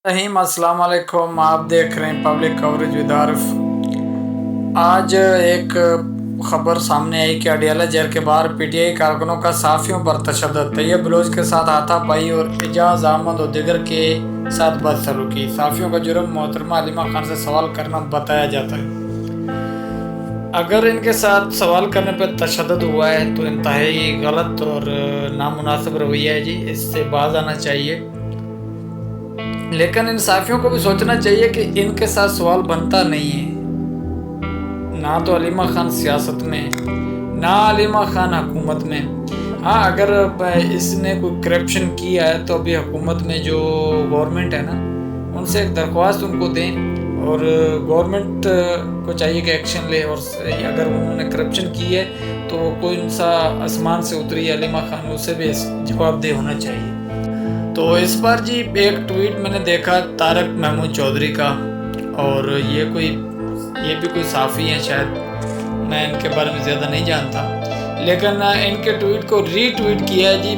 रहीम अस्सलाम वालेकुम। आप देख रहे हैं पब्लिक कवरेज विद आरिफ। आज एक खबर सामने आई कि अडियाला जेल के बाहर पीटीआई कारकुनों का साफियों पर तशद्दुद, तैयब बलोच के साथ हाथापाई और एजाज अहमद और दिगर के साथ बदसलूकी। साफियों का जुर्म मोहतरमा हलीमा खान से सवाल करना बताया जाता है। अगर इनके साथ सवाल करने पर तशद्दुद हुआ है तो इंतहाई गलत और नामुनासिब रवैया है जी, इससे बाज आना चाहिए। लेकिन इन साफियों को भी सोचना चाहिए कि इनके साथ सवाल बनता नहीं है। ना तो हलीमा खान सियासत में, ना हलीमा खान हुकूमत में। हाँ, अगर इसने कोई करप्शन किया है तो अभी हुकूमत में जो गवर्नमेंट है ना, उनसे एक दरख्वास्त उनको दें और गवर्नमेंट को चाहिए कि एक्शन ले। और अगर उन्होंने करप्शन की है तो कोई उनसा आसमान से उतरी हलीमा खान, उसे भी जवाबदेह होना चाहिए। तो इस बार जी एक ट्वीट मैंने देखा तारक महमूद चौधरी का, और ये भी कोई साफ़ी हैं शायद, मैं इनके बारे में ज़्यादा नहीं जानता, लेकिन इनके ट्वीट को रीट्वीट किया है जी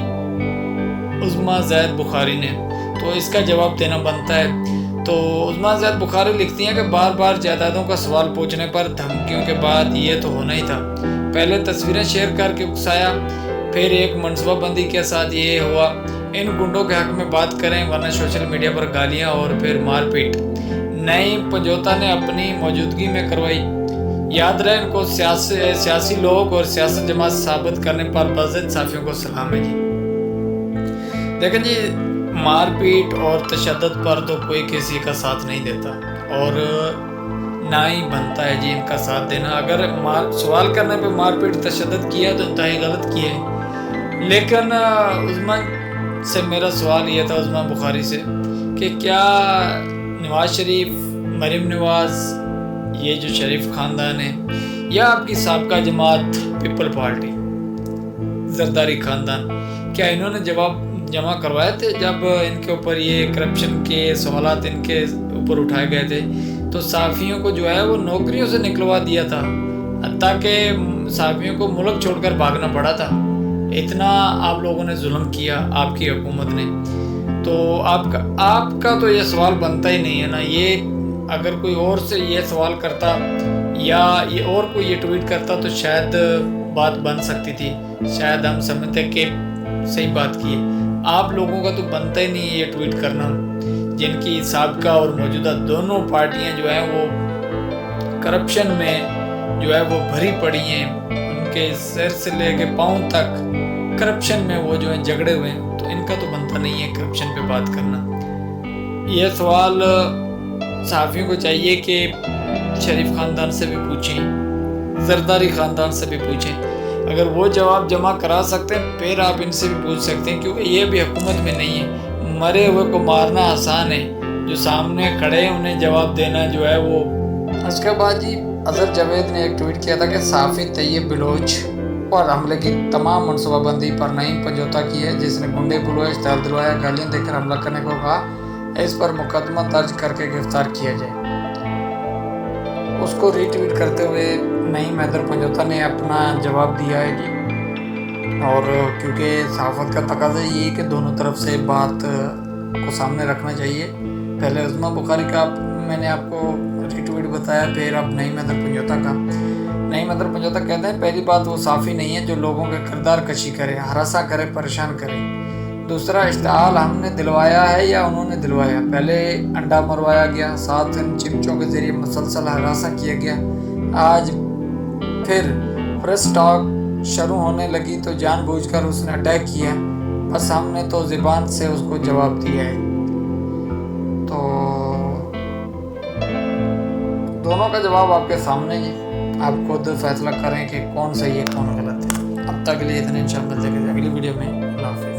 उज़्मा ज़ैद बुखारी ने। तो इसका जवाब देना बनता है। तो उज़्मा ज़ैद बुखारी लिखती हैं कि बार बार जायदादों का सवाल पूछने पर धमकियों के बाद ये तो होना ही था। पहले तस्वीरें शेयर करके उकसाया, फिर एक मनसूबाबंदी के साथ ये हुआ। इन गुंडों के हक में बात करें वरना सोशल मीडिया पर गालियां और फिर मारपीट नई पंजोता ने अपनी मौजूदगी में करवाई। याद रहे, इनको सियासी लोग और सियासत जमात साबित करने पर बाज़िद साफियों को सलाम है जी। देखें जी, मारपीट और तशद्दुद पर तो कोई किसी का साथ नहीं देता और ना ही बनता है जी इनका साथ देना। अगर सवाल करने पे मारपीट तशद्दुद किया तो इंतहाई गलत किया है। लेकिन उज़्मा से मेरा सवाल ये था, उज़्मा बुखारी से, कि क्या नवाज शरीफ, मरीम नवाज, ये जो शरीफ ख़ानदान है, या आपकी साबका जमात पीपल पार्टी जरदारी ख़ानदान, क्या इन्होंने जवाब जमा करवाए थे जब इनके ऊपर ये करप्शन के सवालात इनके ऊपर उठाए गए थे? तो साफ़ियों को जो है वो नौकरियों से निकलवा दिया था, हत्ता कि साफ़ियों को मुल्क छोड़कर भागना पड़ा था। इतना आप लोगों ने जुल्म किया, आपकी हुकूमत ने। तो आपका तो ये सवाल बनता ही नहीं है ना। ये अगर कोई और से ये सवाल करता या ये और कोई ये ट्वीट करता तो शायद बात बन सकती थी, शायद हम समझते कि सही बात की है। आप लोगों का तो बनता ही नहीं है ये ट्वीट करना, जिनकी साबका और मौजूदा दोनों पार्टियां जो है वो करप्शन में जो है वो भरी पड़ी हैं। उनके सिर से लेके पाँव तक करप्शन में वो जो है झगड़े हुए हैं। तो इनका तो बनता नहीं है करप्शन पे बात करना। ये सवाल साफ़ियों को चाहिए कि शरीफ ख़ानदान से भी पूछें, जरदारी ख़ानदान से भी पूछें। अगर वो जवाब जमा करा सकते हैं फिर आप इनसे भी पूछ सकते हैं, क्योंकि ये भी हुकूमत में नहीं है। मरे हुए को मारना आसान है, जो सामने खड़े हैं उन्हें जवाब देना जो है वो। उसके बाद जी अजहर जावेद ने एक ट्वीट किया था कि साफ़ी तैयब बलोच पर हमले की तमाम मनसूबाबंदी पर नईम पंजोता की है, जिसने गुंडे बलोच इश्तेहार दिलवाया, गालियाँ देकर हमला करने को कहा, इस पर मुकदमा दर्ज करके गिरफ्तार किया जाए। उसको रीट्वीट करते हुए नईम हैदर पंजोता ने अपना जवाब दिया है जी। और क्योंकि सहाफ़त का तकाज़ा ये है कि दोनों तरफ से बात को सामने रखना चाहिए। पहले उज़्मा बुखारी का मैंने आपको रीट्वीट बताया, फिर अब नईम हैदर पंजोता का। नईम हैदर पंजोता कहते हैं, पहली बात वो साफ़ी नहीं है जो लोगों के किरदार कशी करे, हरासा करे, परेशान करे। दूसरा, इश्तिहाल हमने दिलवाया है या उन्होंने दिलवाया? पहले अंडा मरवाया गया, साथ इन चिमचों के ज़रिए मसलसल हरासा किया गया, आज फिर प्रेस टॉक शुरू होने लगी तो जानबूझकर उसने अटैक किया। बस हमने तो ज़बान से उसको जवाब दिया है। तो दोनों का जवाब आपके सामने ही, आप खुद फैसला करें कि कौन सही है कौन गलत है। अब तक के लिए इतने, इंशाअल्लाह मिलते हैं अगली वीडियो में। अल्लाह हाफ़िज़।